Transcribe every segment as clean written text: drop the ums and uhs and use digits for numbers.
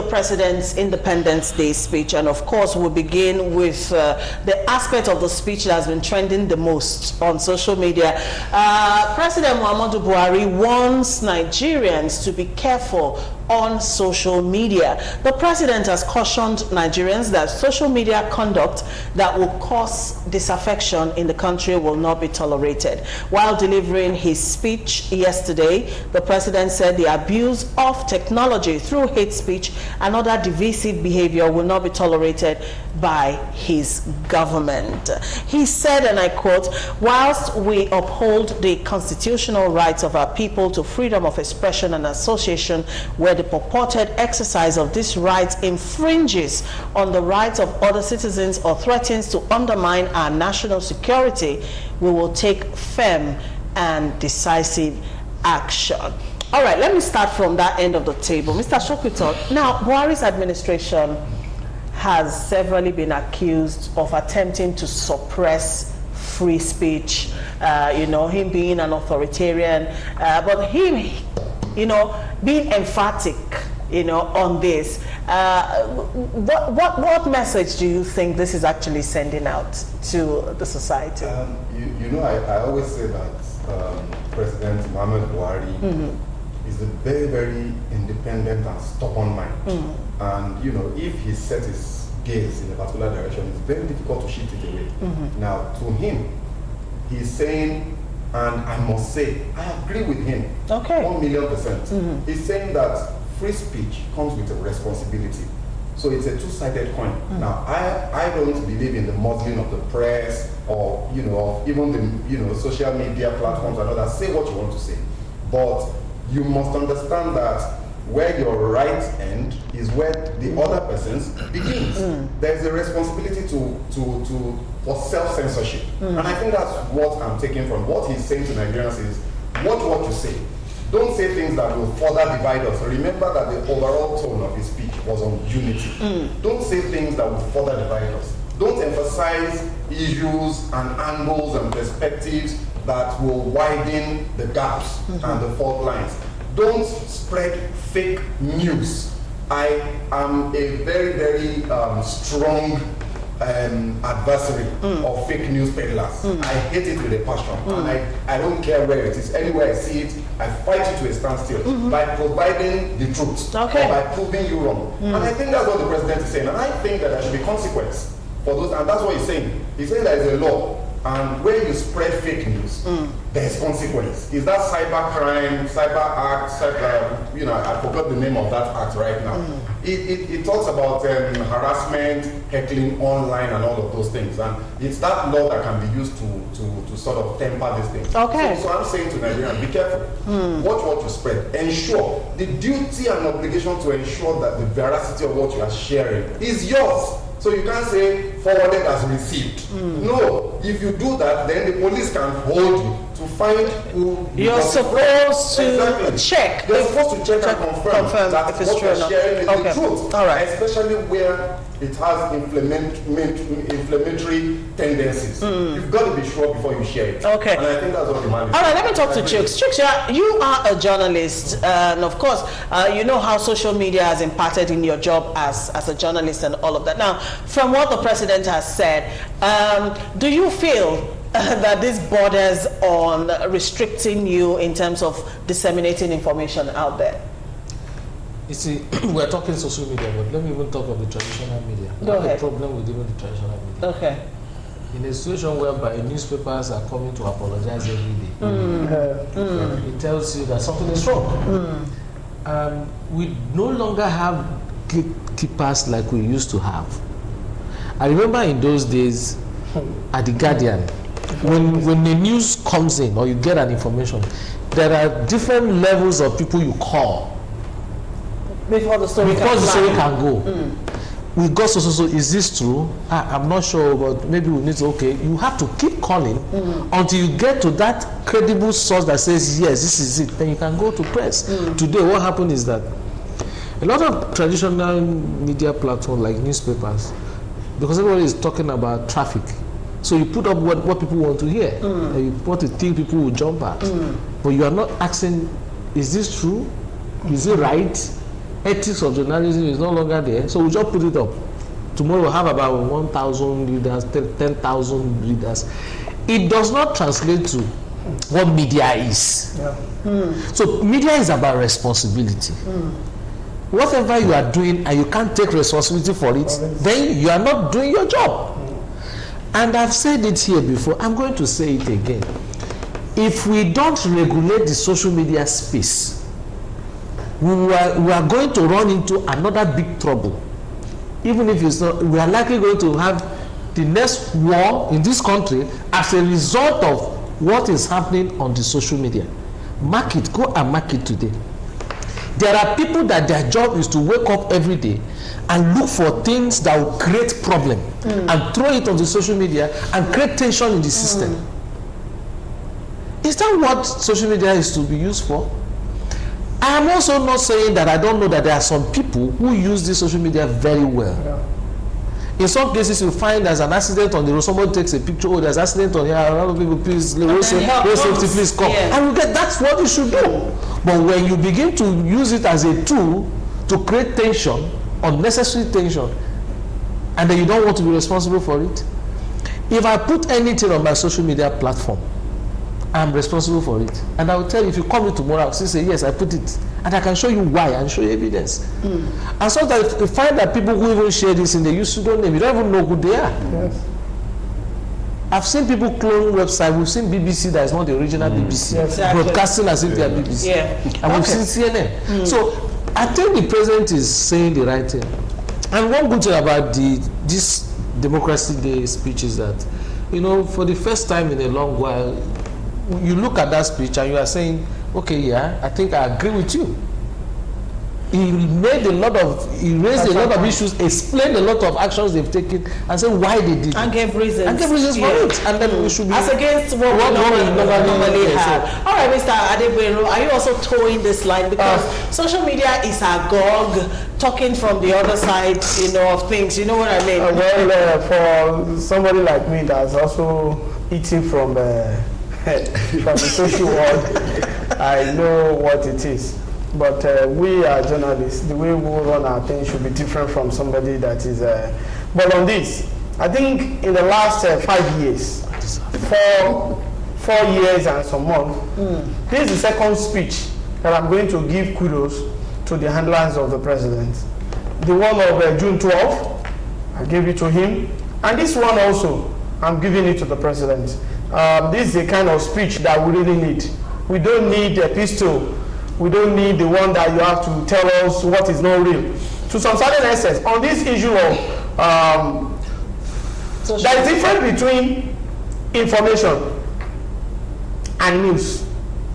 President's Independence Day speech, and of course we'll begin with the aspect of the speech that has been trending the most on social media. President Muhammadu Buhari warns Nigerians to be careful on social media. The president has cautioned Nigerians that social media conduct that will cause disaffection in the country will not be tolerated. While delivering his speech yesterday, the president said the abuse of technology through hate speech and other divisive behavior will not be tolerated by his government. He said, and I quote, "Whilst we uphold the constitutional rights of our people to freedom of expression and association, where the purported exercise of this right infringes on the rights of other citizens or threatens to undermine our national security, we will take firm and decisive action." All right, let me start from that end of the table. Mr. Shokuto, now Buhari's administration has severally been accused of attempting to suppress free speech, him being an authoritarian, but him, being emphatic, on this. What message do you think this is actually sending out to the society? I always say that President Muhammadu Buhari is a very, very independent and stubborn mind. And, if he sets his gaze in a particular direction, it's very difficult to shift it away. Now, to him, he's saying, and I must say, I agree with him, 1,000,000%. He's saying that free speech comes with a responsibility. So it's a two-sided coin. Now, I don't believe in the muzzling of the press or, of even the, social media platforms and others. Say what you want to say. But you must understand that where your right end is where the other person's begins. There's a responsibility for self-censorship. And I think that's what I'm taking from what he's saying to Nigerians is, watch what you say. Don't say things that will further divide us. Remember that the overall tone of his speech was on unity. Don't say things that will further divide us. Don't emphasize issues and angles and perspectives that will widen the gaps and the fault lines. Don't spread fake news. I am a very, very strong adversary of fake news peddlers. I hate it with a passion. And I don't care where it is. Anywhere I see it, I fight it to a standstill by providing the truth or by proving you wrong. And I think that's what the president is saying. And I think that there should be consequence for those. And that's what he's saying. He's saying there is a law. And when you spread fake news, there's consequence. Is that cyber crime, cyber act, I forgot the name of that act right now. It talks about harassment, heckling online and all of those things. And it's that law that can be used to sort of temper these things. So I'm saying to Nigerians, be careful. Watch what you spread. Ensure the duty and obligation to ensure that the veracity of what you are sharing is yours. So you can't say forwarded as received. No, if you do that, then the police can hold you to find who you're supposed to check. They're supposed to check and confirm that if it's what true you're sharing is the truth. All right. Especially where it has inflammatory tendencies. You've got to be sure before you share it. And I think that's what the man is. All right, let me talk to Chooks. Chooks, you are a journalist, and of course, you know how social media has impacted in your job as a journalist and all of that. Now, from what the president has said, do you feel that this borders on restricting you in terms of disseminating information out there? You see, we're talking social media, but let me even talk of the traditional media. Go ahead. The problem with even the traditional media. In a situation whereby newspapers are coming to apologize every day, it tells you that something is wrong. We no longer have gatekeepers like we used to have. I remember in those days at the Guardian, when the news comes in or you get an information, there are different levels of people you call before the story can go. We got so is this true? I'm not sure, but maybe we need to. You have to keep calling until you get to that credible source that says yes, this is it. Then you can go to press. Today, what happened is that a lot of traditional media platforms like newspapers, because everybody is talking about traffic, so you put up what people want to hear, and you what you think people will jump at, but you are not asking, is this true? Is it right? ethics of journalism is no longer there. So we just put it up. Tomorrow we'll have about 1,000 readers, 10,000 readers. It does not translate to what media is. Yeah. So media is about responsibility. Whatever you are doing and you can't take responsibility for it, then you are not doing your job. And I've said it here before, I'm going to say it again. If we don't regulate the social media space, we are going to run into another big trouble. Even if it's not, we are likely going to have the next war in this country as a result of what is happening on the social media. Mark it, go and mark it today. There are people that their job is to wake up every day and look for things that will create problem and throw it on the social media and create tension in the system. Is that what social media is to be used for? I am also not saying that I don't know that there are some people who use this social media very well. Yeah. In some cases, you find there's an accident on the road, somebody takes a picture, oh, there's an accident on here, a lot of people, please, road safety, please come. Yeah. And that's what you should do. But when you begin to use it as a tool to create tension, unnecessary tension, and then you don't want to be responsible for it, if I put anything on my social media platform, I'm responsible for it. And I will tell you, if you call me tomorrow, I'll say, yes, I put it. And I can show you why and show you evidence. And so that you find that people who even share this in the use pseudonym, you don't even know who they are. Yes. I've seen people clone website. We've seen BBC that is not the original BBC. Yes, broadcasting as if they are BBC. Yeah. And we've seen CNN. So I think the president is saying the right thing. And one good thing about this Democracy Day speech is that, for the first time in a long while, you look at that speech and you are saying, okay, yeah, I think I agree with you. He raised a lot of issues, explained a lot of actions they've taken, and said why they did it. And gave reasons. For it. And then we should be as against what we normally have. All right, Mr. Adebero, are you also towing this line? Because social media is agog, talking from the other side, of things. You know what I mean? For somebody like me that's also eating from the social world, I know what it is. But we are journalists. The way we run our things should be different from somebody that is. But on this, I think in the last 5 years, 4 years and some months, this is the second speech that I'm going to give kudos to the handlers of the president. The one of June 12th, I gave it to him, and this one also, I'm giving it to the president. This is the kind of speech that we really need. We don't need a pistol. We don't need the one that you have to tell us what is not real. To some certain extent, on this issue of there is difference between information and news.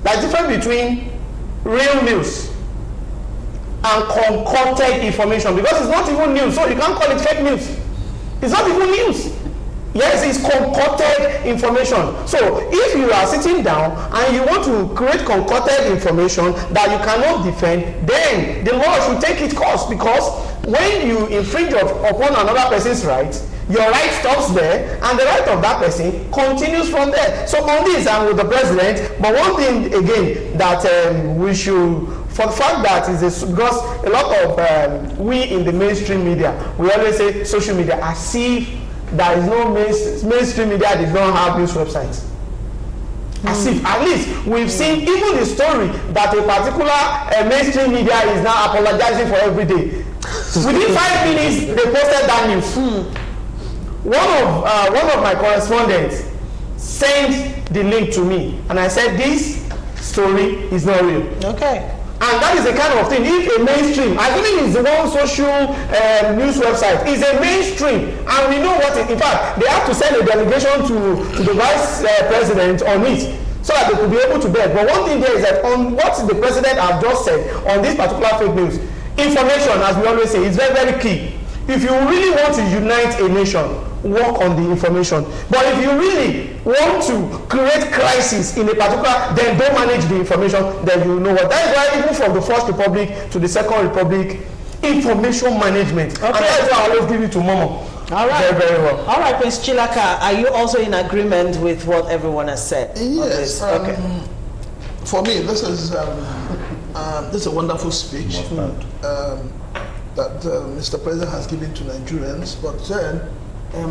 There is difference between real news and concocted information, because it's not even news, so you can't call it fake news. It's not even news. Yes, it's concocted information. So if you are sitting down and you want to create concocted information that you cannot defend, then the law should take its course, because when you infringe upon another person's rights, your right stops there and the right of that person continues from there. So on this, I'm with the president. But one thing again that we should, for the fact that is because a lot of we in the mainstream media, we always say social media as if there is no mainstream media that did not have news websites. As if, at least, we've seen even the story that a particular mainstream media is now apologizing for every day. Within 5 minutes, they posted that news. One of my correspondents sent the link to me, and I said, this story is not real. Okay. And that is the kind of thing, if a mainstream, I think it's the one social news website, is a mainstream, and we know what in fact, they have to send a delegation to the vice president on it, so that they could be able to bet. But one thing there is that on what the president have just said on this particular fake news, information, as we always say, is very, very key. If you really want to unite a nation, work on the information. But if you really want to create crisis in a particular, then don't manage the information, then you know what. That is why even from the First Republic to the Second Republic, information management. Okay. And that is why I always give it to Momo. All right. Very, very well. All right, Prince Chilaka, are you also in agreement with what everyone has said? Yes. Okay. For me, this is this is a wonderful speech that Mr. President has given to Nigerians, but then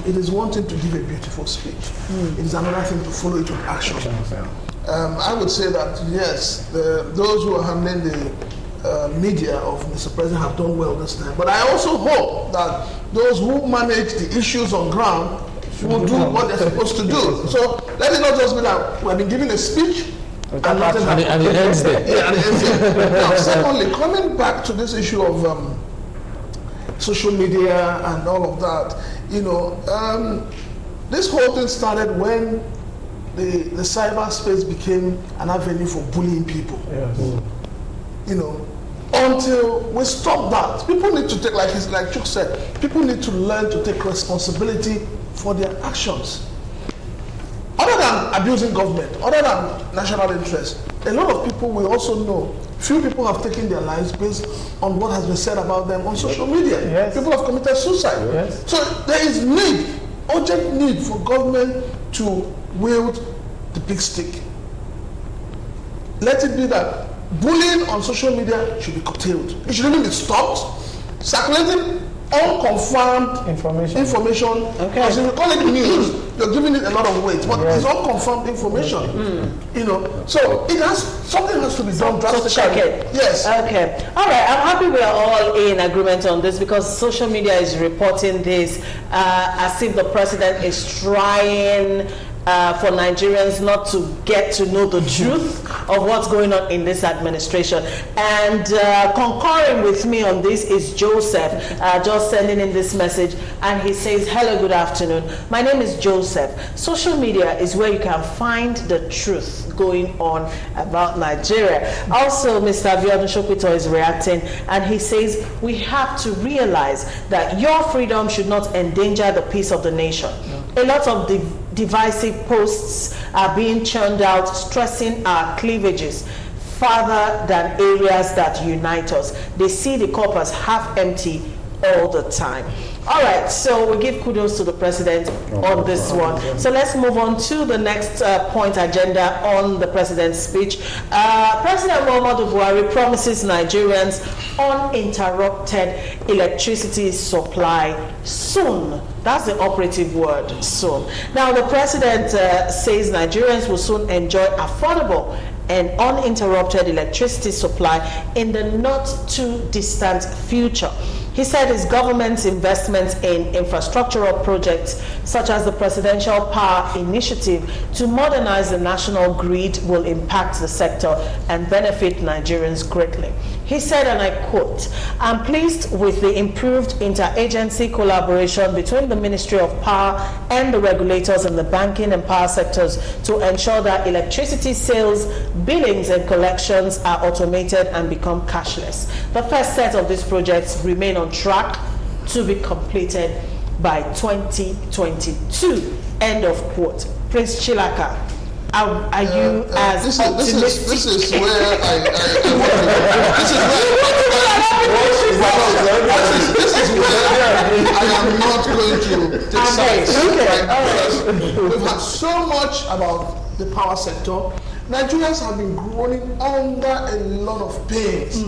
it is one thing to give a beautiful speech. It is another thing to follow it with action. I would say that, yes, those who are handling the media of Mr. President have done well this time. But I also hope that those who manage the issues on ground will do what they're supposed to do. So let it not just be that we have been giving a speech and nothing happened. And it ends there. Yeah, and it ends there. Now, secondly, coming back to this issue of social media and all of that, this whole thing started when the cyberspace became an avenue for bullying people. Yes. Until we stop that, people need to take, like Chuck said, people need to learn to take responsibility for their actions. Other than abusing government, other than national interest, a lot of people we also know, few people have taken their lives based on what has been said about them on social media. Yes. People have committed suicide. Yes. So there is urgent need for government to wield the big stick. Let it be that bullying on social media should be curtailed. It should even be stopped. Circulating unconfirmed information. Okay. As you call it news, you're giving it a lot of weight, but it's unconfirmed information. So something has to be done drastically. So check it. Yes. Okay. All right. I'm happy we are all in agreement on this, because social media is reporting this as if the president is trying for Nigerians not to get to know the truth of what's going on in this administration. And concurring with me on this is Joseph, just sending in this message, and he says, hello, good afternoon. My name is Joseph. Social media is where you can find the truth going on about Nigeria. Also, Mr. Abiodun Shokito is reacting, and he says, we have to realize that your freedom should not endanger the peace of the nation. A lot of divisive posts are being churned out, stressing our cleavages further than areas that unite us. They see the cup as half empty all the time. All right, so we give kudos to the president on this one. So let's move on to the next point agenda on the president's speech. President Muhammadu Buhari promises Nigerians uninterrupted electricity supply soon. That's the operative word, soon. Now, the president says Nigerians will soon enjoy affordable and uninterrupted electricity supply in the not too distant future. He said his government's investments in infrastructural projects such as the Presidential Power Initiative to modernize the national grid will impact the sector and benefit Nigerians greatly. He said, and I quote, I'm pleased with the improved interagency collaboration between the Ministry of Power and the regulators in the banking and power sectors to ensure that electricity sales, billings and collections are automated and become cashless. The first set of these projects remain on track to be completed by 2022. End of quote. Prince Chilaka, are you as optimistic? This is where I am not going to take sides. We've had so much about the power sector. Nigerians have been groaning under a lot of pains.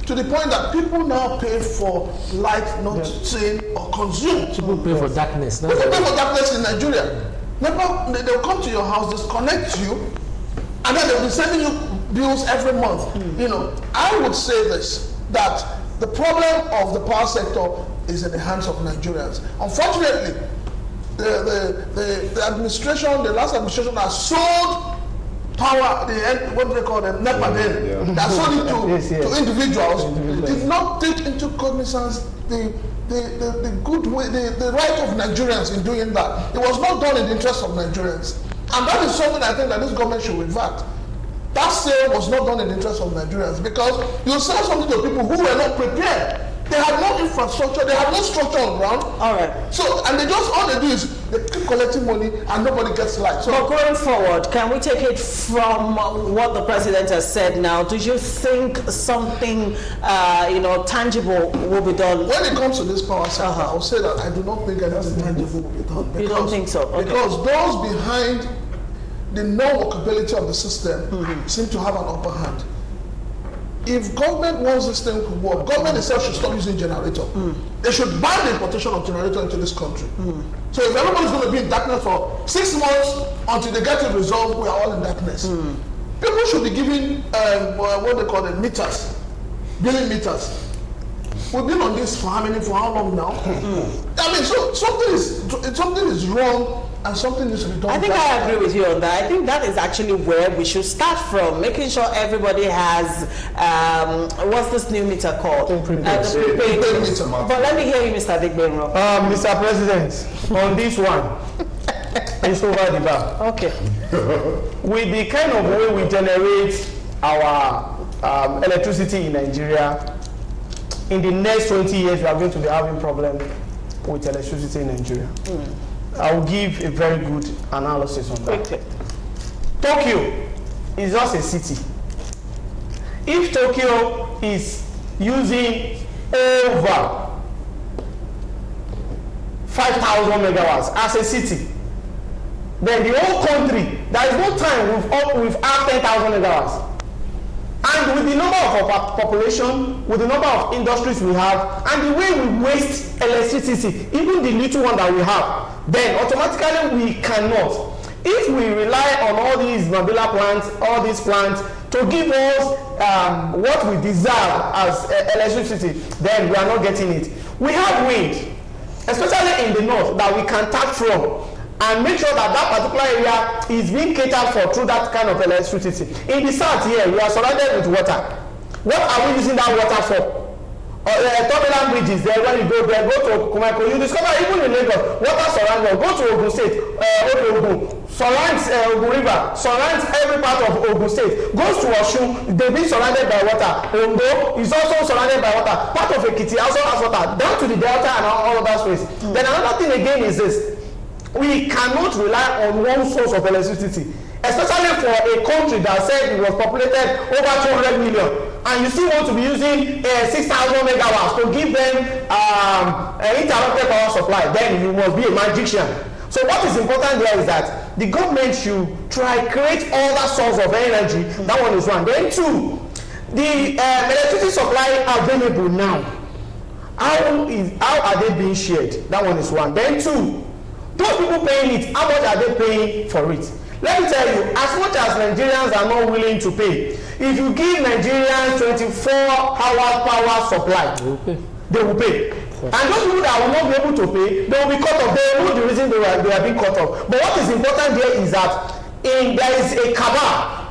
To the point that people now pay for light not seen or consumed. People pay for darkness. People pay for darkness in Nigeria. They'll come to your house, disconnect you, and then they'll be sending you bills every month. I would say this, that the problem of the power sector is in the hands of Nigerians. Unfortunately, the administration, the last administration has sold power, what do they call them, NEPA then, that sold it to individuals, did not take into cognizance the good way, the right of Nigerians in doing that. It was not done in the interest of Nigerians. And that is something I think that this government should revert. That sale was not done in the interest of Nigerians, because you sell something to people who were not prepared. They have no infrastructure, they have no structure on ground. All right. So, and all they do is they keep collecting money and nobody gets light. So, but going forward, can we take it from what the president has said now? Do you think something, tangible will be done? When it comes to this power sector, I'll say that I do not think anything tangible will be done. You don't think so? Okay. Because those behind the non-workability of the system seem to have an upper hand. if government wants this thing to work, government itself should stop using generator. They should ban the importation of generator into this country. So if everybody's going to be in darkness for 6 months until they get it resolved, we are all in darkness. People should be given what they call the meters, billing meters. We've been on this for how long now? I mean, so something is wrong. And something needs to be done. I think I agree with you on that. I think that is actually where we should start from, making sure everybody has, what's this new meter called? The prepaid meter. But let me hear you, Mr. Digbenro. Mr. President, on this one, it's over the bar. Okay. With the kind of way we generate our electricity in Nigeria, in the next 20 years, we are going to be having problem with electricity in Nigeria. I will give a very good analysis on that. Okay. Tokyo is just a city. If Tokyo is using over 5,000 megawatts as a city, then the whole country, there is no time we've had 10,000 megawatts. And with the number of our population, with the number of industries we have, and the way we waste electricity, even the little one that we have, then automatically we cannot. If we rely on all these Mabila plants, all these plants, to give us what we deserve as electricity, then we are not getting it. We have wind, especially in the north, that we can tap from, and make sure that that particular area is being catered for through that kind of electricity. In the south here, we are surrounded with water. What are we using that water for? Terminal bridges there, when you go there, go to Kumako, you discover even in Lagos, water surrounds us. Go to Ogun State, Ogun surrounds Ogun River, surrounds every part of Ogun State. Goes to Osun, they be surrounded by water. Ondo is also surrounded by water. Part of Ekiti also has water, down to the Delta and all of that space. Then another thing again is this. We cannot rely on one source of electricity, especially for a country that said it was populated over 200 million, and you still want to be using 6,000 megawatts to give them interrupted power supply. Then you must be a magician. So what is important there is that the government should try create other source of energy. That one is one. Then two, the electricity supply available now. How are they being shared? That one is one. Then two, those people paying it, how much are they paying for it? Let me tell you, as much as Nigerians are not willing to pay, if you give Nigerians 24-hour power supply, they will pay. And those people that will not be able to pay, they will be cut off. They know the reason they are being cut off. But what is important there is that there is a cabal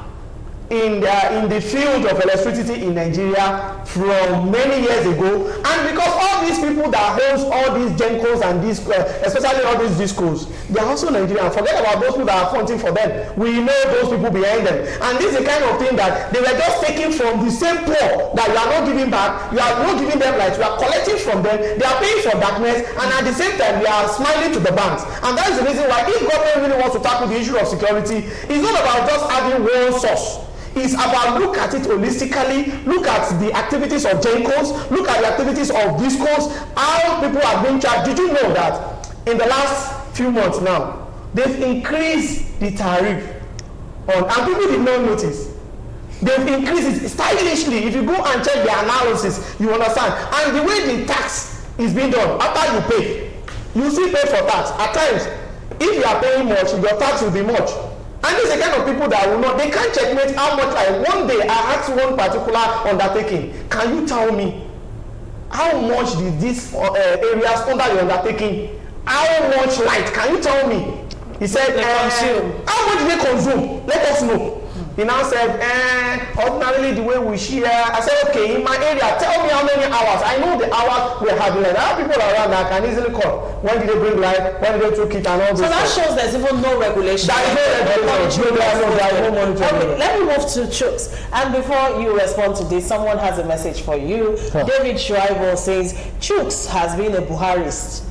in the field of electricity in Nigeria from many years ago, and because all these people that host all these gencos and these especially all these discos, they are also Nigerian. Forget about those people that are fronting for them. We know those people behind them, and this is the kind of thing that they were just taking from the same poor that you are not giving back. You are not giving them light. You are collecting from them. They are paying for darkness, and at the same time they are smiling to the banks. And that is the reason why if government really wants to tackle the issue of security, it's not about just having one source. It's about look at it holistically, look at the activities of Gencos, look at the activities of discos, how people are being charged. Did you know that in the last few months now, they've increased the tariff on, and people did not notice. They've increased it stylishly. If you go and check the analysis, you understand. And the way the tax is being done, after you pay, you still pay for tax. At times, if you are paying much, your tax will be much. And this is the kind of people that will not, they can't checkmate how much. One day I asked one particular undertaking, can you tell me how much did these areas under the undertaking, how much light, can you tell me? He said, how much do they consume? Let us know. He now said, ordinarily the way we share. I said, okay, in my area, tell me how many hours. I know the hours we're having. There are people around that can easily call. When did they bring light? When did they took it and all this? So that shows there's even no regulation. There is no regulation. Okay, let me move to Chooks. And before you respond to this, someone has a message for you. David Schreiber says, Chooks has been a Buharist.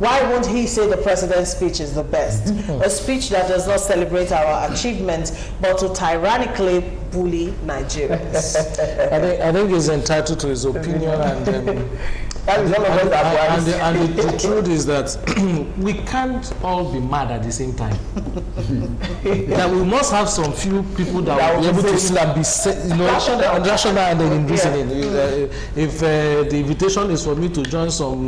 Why won't he say the president's speech is the best? A speech that does not celebrate our achievements, but to tyrannize tyrannically bully Nigerians. I think he's entitled to his opinion, and the truth is that we can't all be mad at the same time. That we must have some few people that will be able to sit and be, rational and then in reasoning. If the invitation is for me to join some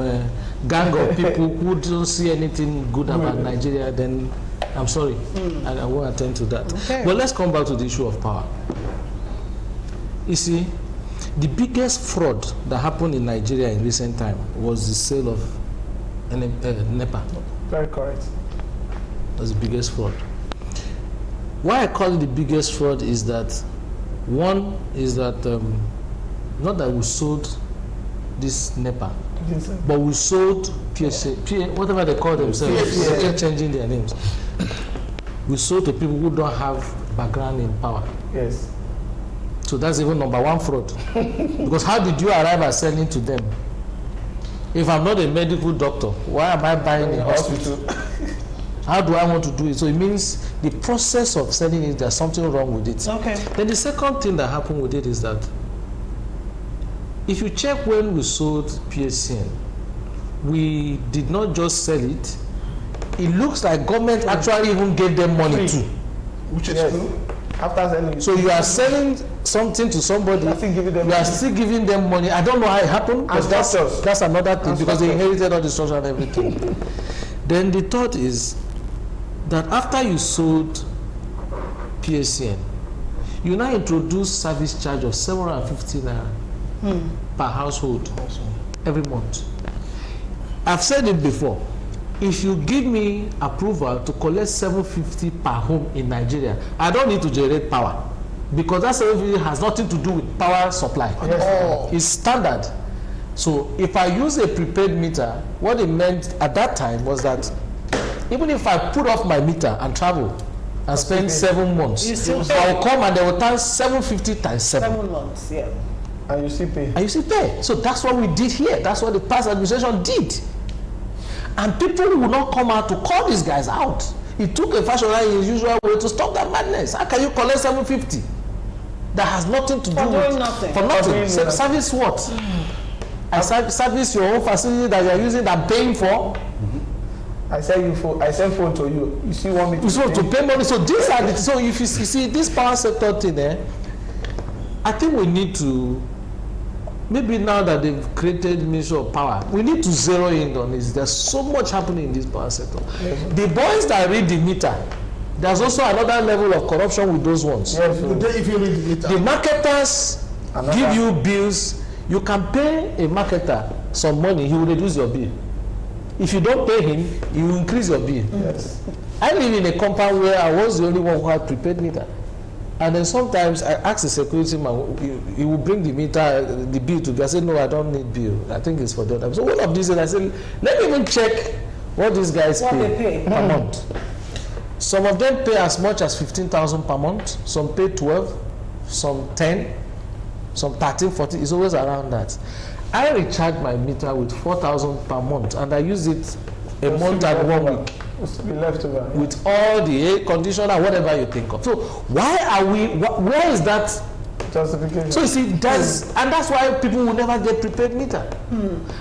gang of people who don't see anything good about Nigeria, then I'm sorry, I won't attend to that. Okay. But let's come back to the issue of power. You see, the biggest fraud that happened in Nigeria in recent time was the sale of NEPA. Very correct. That's the biggest fraud. Why I call it the biggest fraud is that, one is that, not that we sold this NEPA, but we sold whatever they call themselves. They kept changing their names. We sold to people who don't have background in power. Yes. So that's even number one fraud. Because how did you arrive at selling to them? If I'm not a medical doctor, why am I buying a hospital? How do I want to do it? So it means the process of selling it, there's something wrong with it. Okay. Then the second thing that happened with it is that if you check when we sold PSCN, we did not just sell it. It looks like government actually even gave them money too. Which is true. After selling, so you are selling something to somebody, you are still giving them money. I don't know how it happened, but that's another thing, because they inherited all the structure and everything. Then the thought is that after you sold PSCN, you now introduce service charge of 750 naira per household every month. I've said it before. If you give me approval to collect 750 per home in Nigeria, I don't need to generate power, because that 750 has nothing to do with power supply. Yes. It's standard. So if I use a prepaid meter, what it meant at that time was that even if I put off my meter and travel and spend 7 months, I will come and they will turn 750 times 7. 7 months, yeah. And you still pay. And you still pay. So that's what we did here. That's what the past administration did. And people will not come out to call these guys out. It took a fashioner in his usual way to stop that madness. How can you collect 750? That has nothing to do with nothing. For nothing. Service what? I service your own facility that you are using and paying for. I send phone to you. You still want me to pay money. So these are the, so if you see this power sector thing there, I think we need to, maybe now that they've created Ministry of Power, we need to zero in on this. There's so much happening in this power sector. Yes. The boys that read the meter, there's also another level of corruption with those ones. Yes, if you read the meter. The marketers give you bills. You can pay a marketer some money, he will reduce your bill. If you don't pay him, he will increase your bill. Yes. I live in a compound where I was the only one who had prepaid meter. And then sometimes I ask the security man, he will bring the meter, the bill to me. I said, no, I don't need bill. I think it's for the other. So one of these days I said, let me even check what these guys pay per month. Some of them pay as much as 15,000 per month. Some pay 12, some 10, some 13, 14. It's always around that. I recharge my meter with 4,000 per month, and I use it a month and 1 week. With all the air conditioner, whatever you think of. So why are we? Where is that justification? So you see, and that's why people will never get prepaid meter.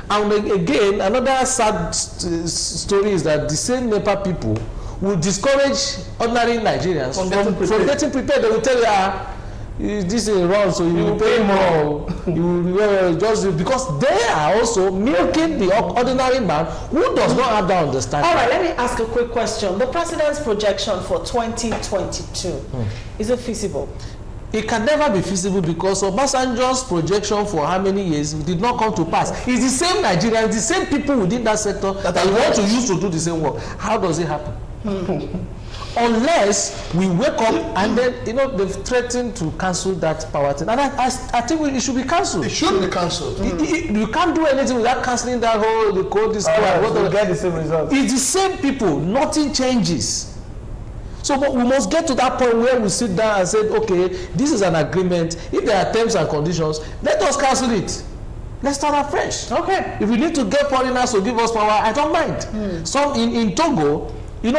And again, another sad story is that the same NEPA people will discourage ordinary Nigerians from getting prepared. They will tell you, this is wrong, so you will pay more. You will just because they are also milking the ordinary man who does not have that understanding. All right, let me ask a quick question. The president's projection for 2022, is it feasible? It can never be feasible because Obasanjo's projection for how many years did not come to pass. It's the same Nigerians, the same people within that sector that you want to use to do the same work. How does it happen? Unless we wake up and then, they've threatened to cancel that power thing. And I think it should be cancelled. It should be cancelled. You can't do anything without cancelling that whole, the code, this code, whatever. Get the same result. It's the same people. Nothing changes. So but we must get to that point where we sit down and say, okay, this is an agreement. If there are terms and conditions, let us cancel it. Let's start afresh. Okay. If we need to get foreigners to give us power, I don't mind. Some in Togo,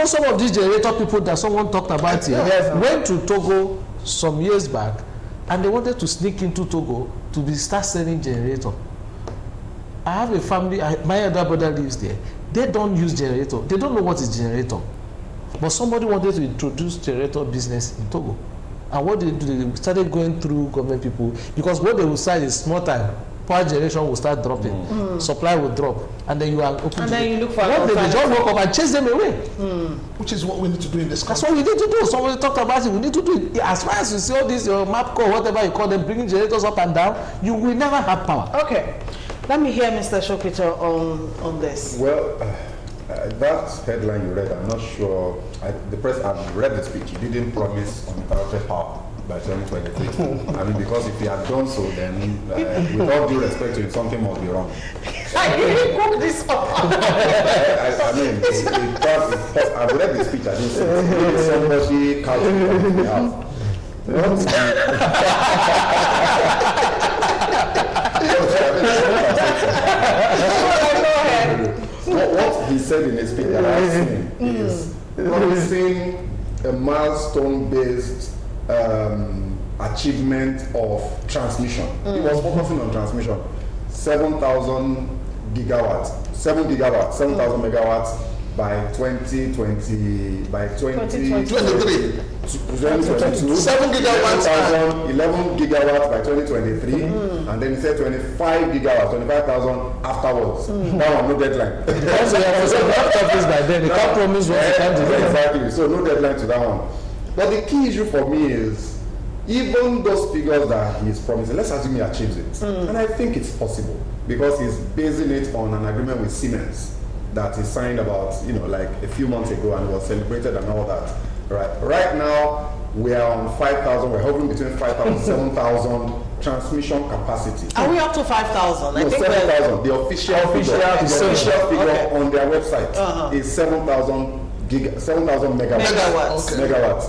some of these generator people that someone talked about here went to Togo some years back, and they wanted to sneak into Togo to start selling generator. I have a family, my elder brother lives there. They don't use generator. They don't know what is generator. But somebody wanted to introduce generator business in Togo. And what they do, they started going through government people, because what they will say is small time, power generation will start dropping, supply will drop, and then you are open. And then you look for what they just walk up and chase them away. Which is what we need to do in this country. That's what we need to do. Somebody talked about it. We need to do it. As far as you see all this, your MAPCO, whatever you call them, bringing generators up and down, you will never have power. Okay. Let me hear Mr. Shokito on this. Well, that headline you read, I'm not sure. I've read the speech. He didn't promise uninterrupted power by 2023. I mean, because if he had done so, then with all due respect to him, something must be wrong. I didn't cook this up. I mean, I've read the speech. I didn't see it. Maybe somebody calculated on behalf. What he said in his speech that I've seen is promising a milestone-based achievement of transmission. He was focusing on transmission. 7,000 gigawatts, 7,000 megawatts by 2020, by 2023. 2022. 7 gigawatts. 11 gigawatts by 2023, and then he said 25 gigawatts, 25,000 afterwards. That one, no deadline. Also, you have to wrap up this by then. You can't promise what you can't do. Exactly. So no deadline to that one. But the key issue for me is, even those figures that he's promising, let's assume he achieves it. And I think it's possible, because he's basing it on an agreement with Siemens that he signed about, like a few months ago, and was celebrated and all that. Right now, we are on 5,000. We're hovering between 5,000 and 7,000 transmission capacity. Are we up to 5,000? No, 7,000. The official figure on their website is 7,000 megawatts. Okay. Megawatts.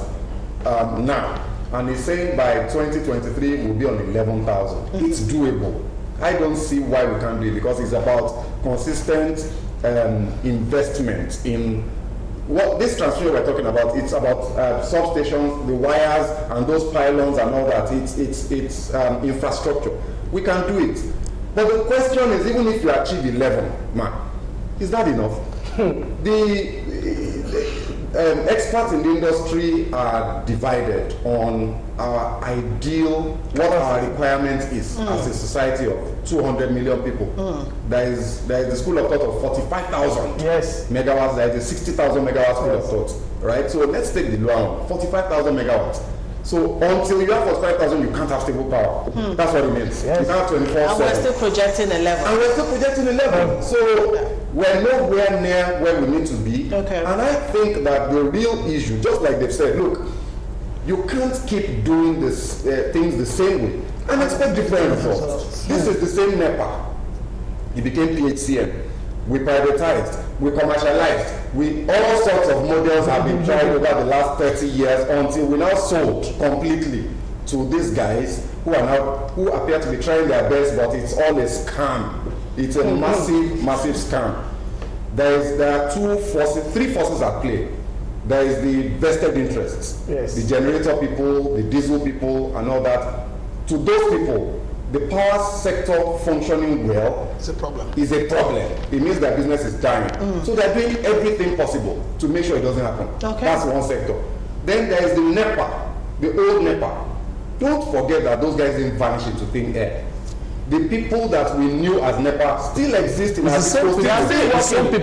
Now, and he's saying by 2023 we'll be on 11,000. It's doable. I don't see why we can't do it, because it's about consistent investment in what this transmission we're talking about. It's about substations, the wires, and those pylons and all that. It's infrastructure. We can do it. But the question is, even if you achieve 11, is that enough? The experts in the industry are divided on our ideal, what our requirement is as a society of 200 million people. There is the school of thought of 45,000 megawatts. There is a 60,000 megawatts school of thought, right? So let's take the low one, 45,000 megawatts. So until you have 45,000, you can't have stable power. That's what it means. You can't have 24/7. And we're still projecting 11. And we're still projecting 11. So we're nowhere near where we need to be. Okay. And I think that the real issue, just like they've said, look, you can't keep doing this things the same way and expect different results. This is the same NEPA. It became PHCN. We privatized, we commercialized, all sorts of models have been tried over the last 30 years until we now sold completely to these guys who appear to be trying their best, but it's all a scam. It's a massive scam. There are three forces at play. There is the vested interests, the generator people, the diesel people, and all that. To those people, the power sector functioning well is a problem. It means their business is dying. So they're doing everything possible to make sure it doesn't happen. Okay. That's one sector. Then there is the NEPA, the old NEPA. Don't forget that those guys didn't vanish into thin air. The people that we knew as NEPA still exist in our people. They are still working.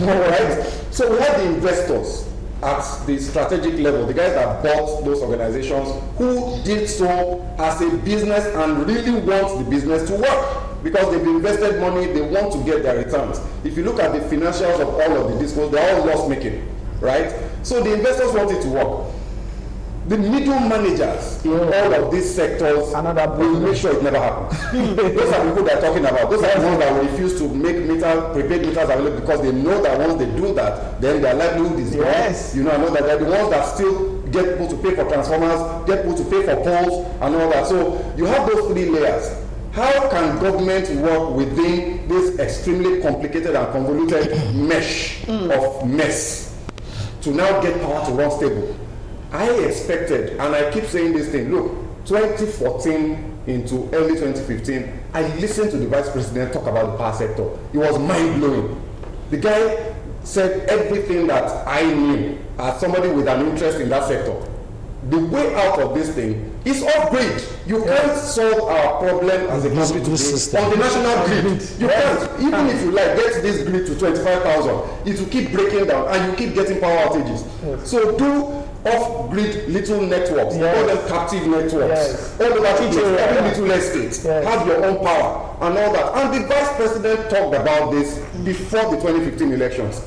Right? So we have the investors at the strategic level, the guys that bought those organizations, who did so as a business and really want the business to work, because they've invested money, they want to get their returns. If you look at the financials of all of the discos, they're all loss making, right? So the investors want it to work. The middle managers in all of these sectors will make sure it never happens. Those are the people they're talking about. Those are the ones that will refuse to make prepaid meters available, because they know that once they do that, then their livelihood is gone. I know that they're the ones that still get people to pay for transformers, get people to pay for poles, and all that. So you have those three layers. How can government work within this extremely complicated and convoluted mesh of mess to now get power to run stable? I expected, and I keep saying this thing, look, 2014 into early 2015, I listened to the vice president talk about the power sector. It was mind-blowing. The guy said everything that I knew as somebody with an interest in that sector. The way out of this thing is upgrade. You can't solve our problem as a country today on the national grid. You can't. Even if you like get this grid to 25,000, it will keep breaking down and you keep getting power outages. So do off-grid little networks, all them captive networks, all over the place, every little estate, have your own power and all that. And the vice president talked about this before the 2015 elections.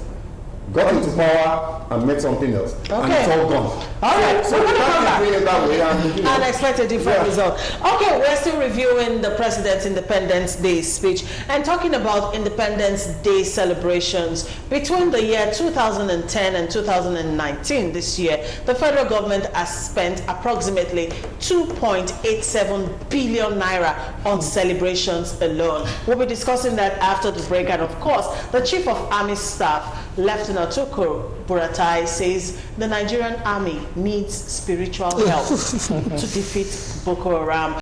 Got into power and made something else. Okay. And it's all gone. All right, so we're going to come back. It that way and expect a different result. Okay, we're still reviewing the President's Independence Day speech and talking about Independence Day celebrations. Between the year 2010 and 2019, this year, the federal government has spent approximately 2.87 billion naira on celebrations alone. We'll be discussing that after the break. And of course, the Chief of Army Staff, Lieutenant Tukur Buratai, says the Nigerian army needs spiritual help to defeat Boko Haram.